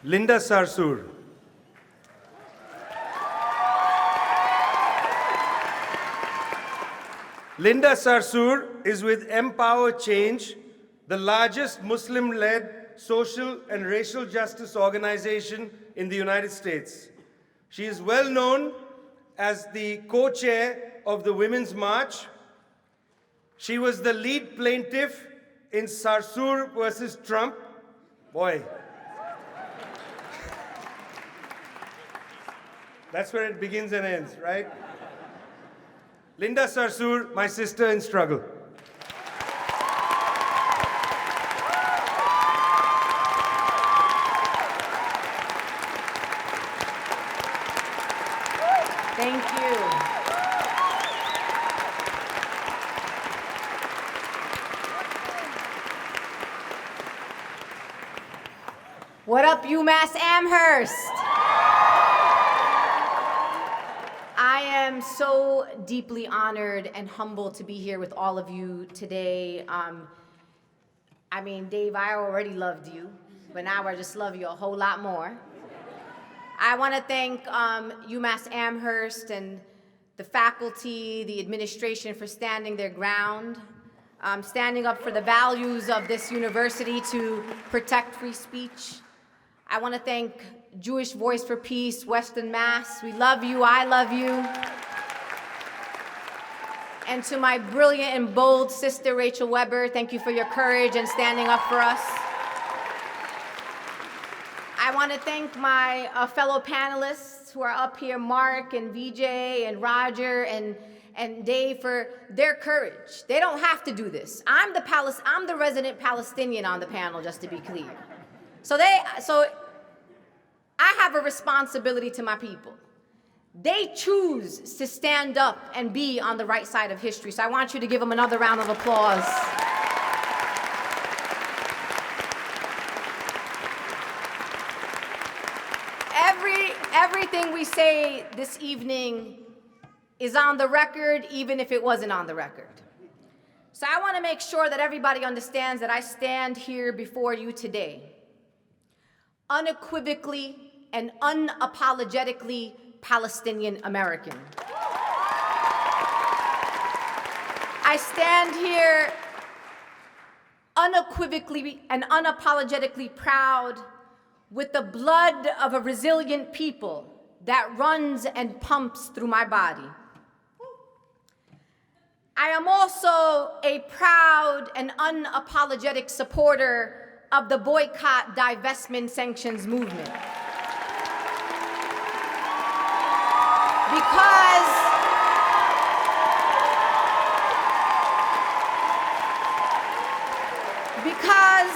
Linda Sarsour. Linda Sarsour is with Empower Change, the largest Muslim-led social and racial justice organization in the United States. She is well known as the co-chair of the Women's March. She was the lead plaintiff in Sarsour versus Trump. Boy. That's where it begins and ends, right? Linda Sarsour, my sister in struggle. Thank you. What up, UMass-Amherst? I am so deeply honored and humbled to be here with all of you today. I mean, Dave, I already loved you, but now I just love you a whole lot more. I want to thank UMass-Amherst and the faculty, the administration for standing their ground, standing up for the values of this university to protect free speech. I want to thank Jewish Voice for Peace, Western Mass. We love you, I love you. And to my brilliant and bold sister, Rachel Weber, thank you for your courage and standing up for us. I want to thank my fellow panelists who are up here, Mark and VJ and Roger and Dave, for their courage. They don't have to do this. I'm the resident Palestinian on the panel, just to be clear. So I have a responsibility to my people. They choose to stand up and be on the right side of history. So I want you to give them another round of applause. Everything we say this evening is on the record, even if it wasn't on the record. So I want to make sure that everybody understands that I stand here before you today unequivocally and unapologetically Palestinian-American. I stand here unequivocally and unapologetically proud with the blood of a resilient people that runs and pumps through my body. I am also a proud and unapologetic supporter of the boycott, divestment, sanctions movement. Because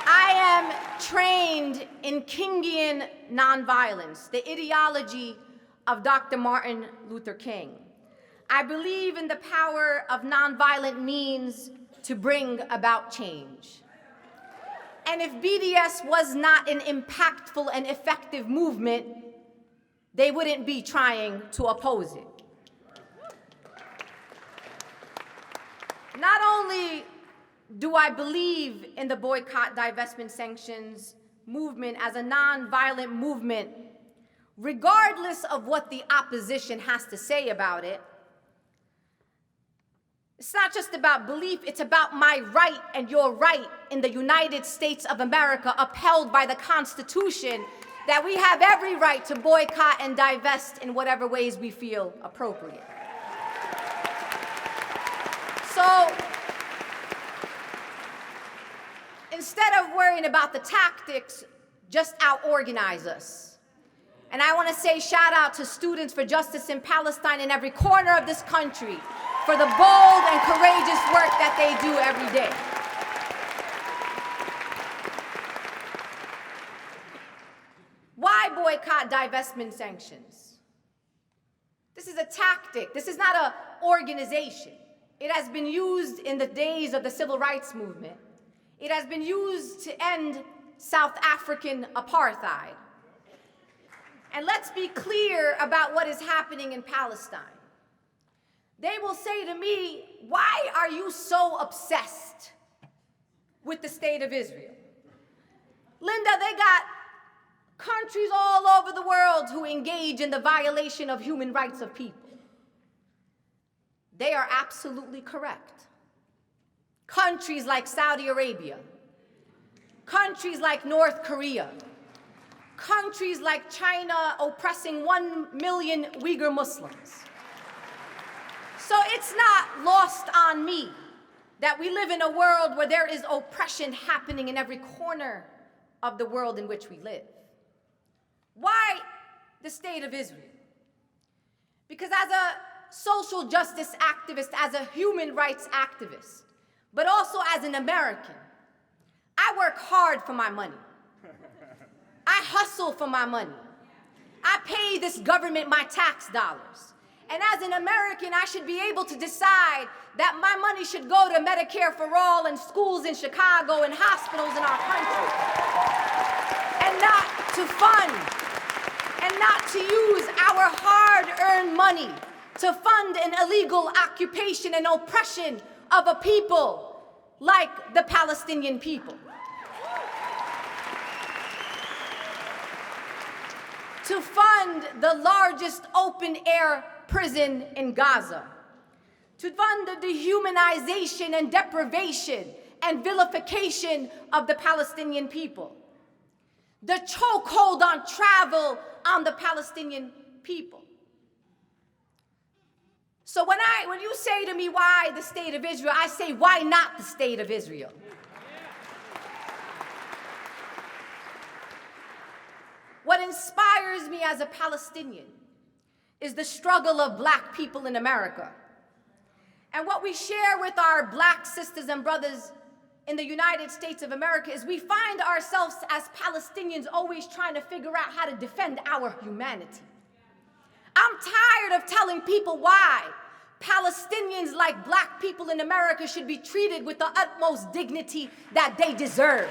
I am trained in Kingian nonviolence, the ideology of Dr. Martin Luther King. I believe in the power of nonviolent means to bring about change. And if BDS was not an impactful and effective movement, they wouldn't be trying to oppose it. Not only do I believe in the boycott, divestment, sanctions movement as a nonviolent movement, regardless of what the opposition has to say about it, it's not just about belief, it's about my right and your right in the United States of America, upheld by the Constitution, that we have every right to boycott and divest in whatever ways we feel appropriate. So, instead of worrying about the tactics, just out-organize us. And I want to say shout out to Students for Justice in Palestine in every corner of this country for the bold and courageous work that they do every day. Why boycott, divestment, sanctions? This is a tactic. This is not an organization. It has been used in the days of the civil rights movement. It has been used to end South African apartheid. And let's be clear about what is happening in Palestine. They will say to me, why are you so obsessed with the state of Israel? Linda, they got countries all over the world who engage in the violation of human rights of people. They are absolutely correct. Countries like Saudi Arabia, countries like North Korea, countries like China oppressing 1 million Uyghur Muslims. So it's not lost on me that we live in a world where there is oppression happening in every corner of the world in which we live. Why the state of Israel? Because as a social justice activist, as a human rights activist, but also as an American, I work hard for my money. I hustle for my money. I pay this government my tax dollars. And as an American, I should be able to decide that my money should go to Medicare for all and schools in Chicago and hospitals in our country. And not to fund, and not to use our hard-earned money to fund an illegal occupation and oppression of a people like the Palestinian people. To fund the largest open-air prison in Gaza, to fund the dehumanization and deprivation and vilification of the Palestinian people, the chokehold on travel on the Palestinian people. So when you say to me, why the state of Israel, I say, why not the state of Israel? What inspires me as a Palestinian is the struggle of Black people in America. And what we share with our Black sisters and brothers in the United States of America is we find ourselves as Palestinians always trying to figure out how to defend our humanity. I'm tired of telling people why Palestinians, like Black people in America, should be treated with the utmost dignity that they deserve.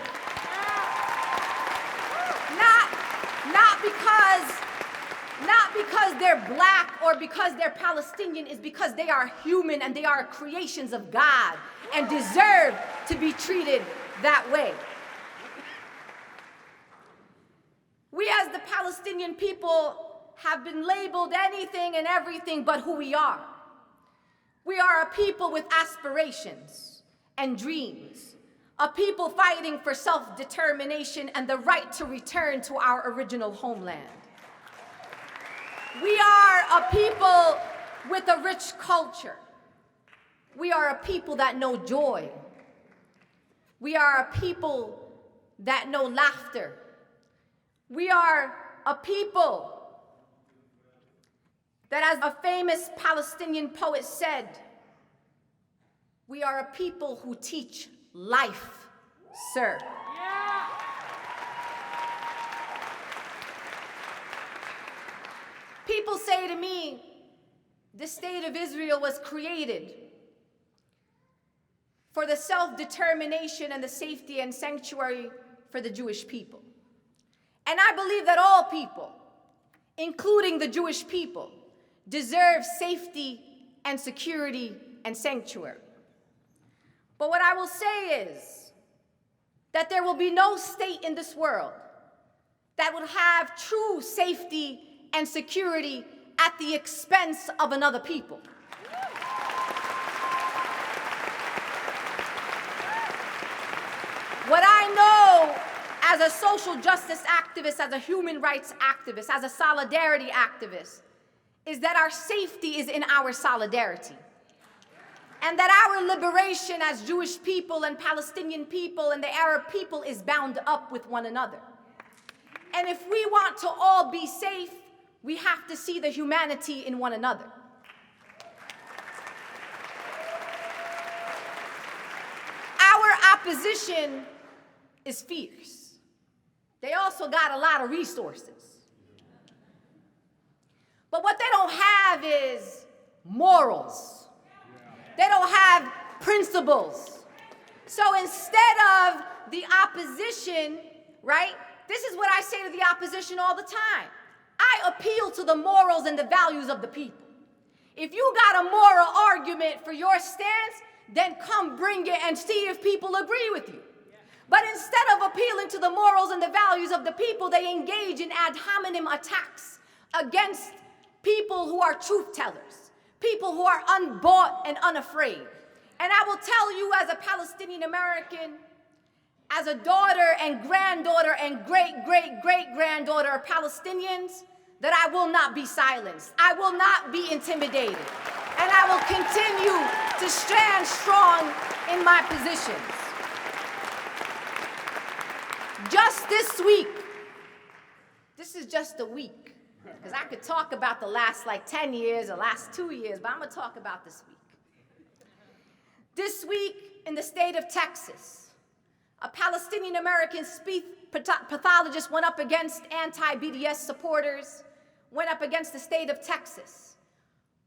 Not because they're Black or because they're Palestinian, is because they are human and they are creations of God and deserve to be treated that way. We as the Palestinian people have been labeled anything and everything but who we are. We are a people with aspirations and dreams, a people fighting for self-determination and the right to return to our original homeland. We are a people with a rich culture. We are a people that know joy. We are a people that know laughter. We are a people that, as a famous Palestinian poet said, we are a people who teach life, sir. Yeah. People say to me, the state of Israel was created for the self-determination and the safety and sanctuary for the Jewish people. And I believe that all people, including the Jewish people, deserve safety and security and sanctuary. But what I will say is that there will be no state in this world that will have true safety and security at the expense of another people. What I know as a social justice activist, as a human rights activist, as a solidarity activist, is that our safety is in our solidarity. And that our liberation as Jewish people and Palestinian people and the Arab people is bound up with one another. And if we want to all be safe, we have to see the humanity in one another. Our opposition is fierce. They also got a lot of resources. But what they don't have is morals. They don't have principles. So instead of the opposition, right, this is what I say to the opposition all the time. I appeal to the morals and the values of the people. If you got a moral argument for your stance, then come bring it and see if people agree with you. But instead of appealing appealing to the morals and the values of the people, they engage in ad hominem attacks against people who are truth tellers, people who are unbought and unafraid. And I will tell you, as a Palestinian American, as a daughter and granddaughter and great-great-great-granddaughter of Palestinians, that I will not be silenced. I will not be intimidated. And I will continue to stand strong in my positions. Just this week, this is just a week, because I could talk about the last 10 years or last 2 years, but I'm going to talk about this week. This week in the state of Texas, a Palestinian-American speech pathologist went up against anti-BDS supporters, went up against the state of Texas,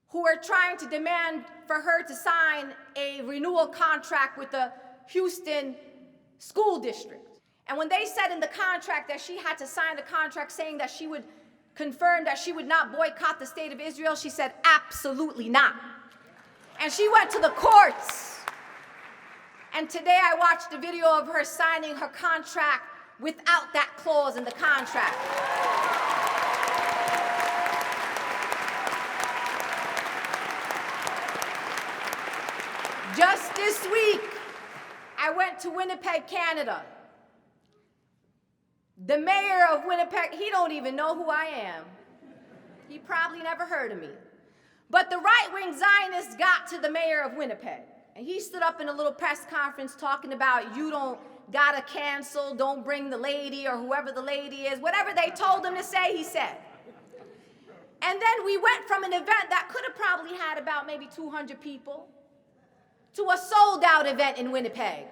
who were trying to demand for her to sign a renewal contract with the Houston school district. And when they said in the contract that she had to sign the contract saying that she would confirm that she would not boycott the state of Israel, she said, absolutely not. And she went to the courts. And today I watched a video of her signing her contract without that clause in the contract. Just this week, I went to Winnipeg, Canada. The mayor of Winnipeg, he don't even know who I am. He probably never heard of me. But the right-wing Zionists got to the mayor of Winnipeg, and he stood up in a little press conference talking about, you don't gotta cancel, don't bring the lady or whoever the lady is. Whatever they told him to say, he said. And then we went from an event that could have probably had about maybe 200 people to a sold-out event in Winnipeg,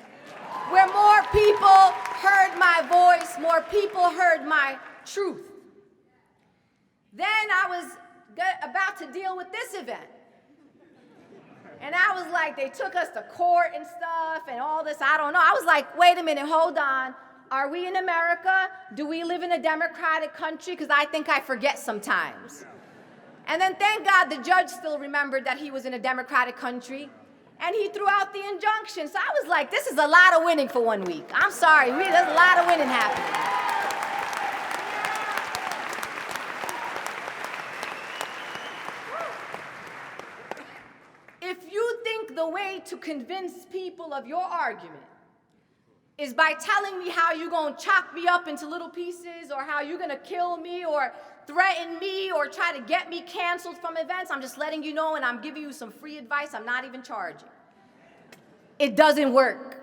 where more people heard my voice, more people heard my truth. Then I was about to deal with this event. And I was like, they took us to court and stuff and all this, I don't know. I was like, wait a minute, hold on. Are we in America? Do we live in a democratic country? Because I think I forget sometimes. And then thank God the judge still remembered that he was in a democratic country. And he threw out the injunction. So I was like, this is a lot of winning for 1 week. I'm sorry, there's a lot of winning happening. If you think the way to convince people of your argument is by telling me how you're going to chop me up into little pieces, or how you're going to kill me or threaten me or try to get me canceled from events, I'm just letting you know, and I'm giving you some free advice. I'm not even charging. It doesn't work.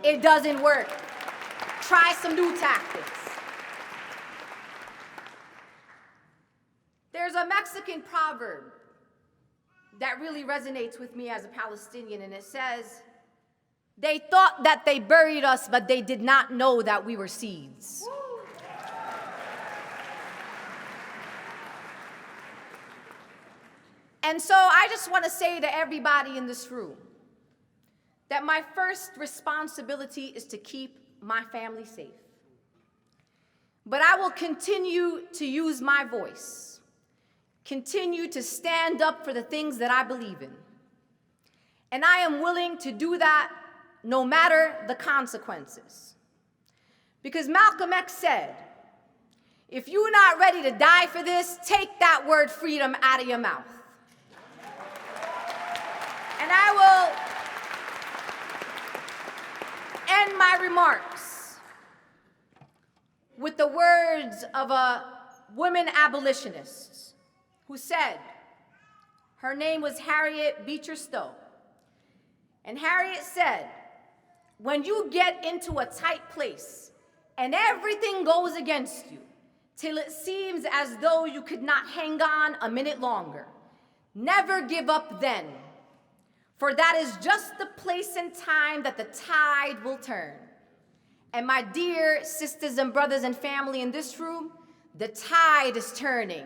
It doesn't work. Try some new tactics. There's a Mexican proverb that really resonates with me as a Palestinian, and it says, they thought that they buried us, but they did not know that we were seeds. And so I just want to say to everybody in this room that my first responsibility is to keep my family safe. But I will continue to use my voice, continue to stand up for the things that I believe in. And I am willing to do that no matter the consequences. Because Malcolm X said, if you're not ready to die for this, take that word freedom out of your mouth. And I will end my remarks with the words of a woman abolitionist who said, her name was Harriet Beecher Stowe. And Harriet said, when you get into a tight place and everything goes against you till it seems as though you could not hang on a minute longer, never give up then, for that is just the place and time that the tide will turn. And my dear sisters and brothers and family in this room, the tide is turning.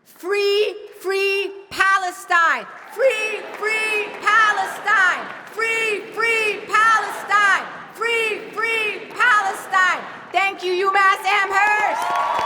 Free, free Palestine! Free, free Palestine! Free, free Palestine! Free, free Palestine! Thank you, UMass-Amherst!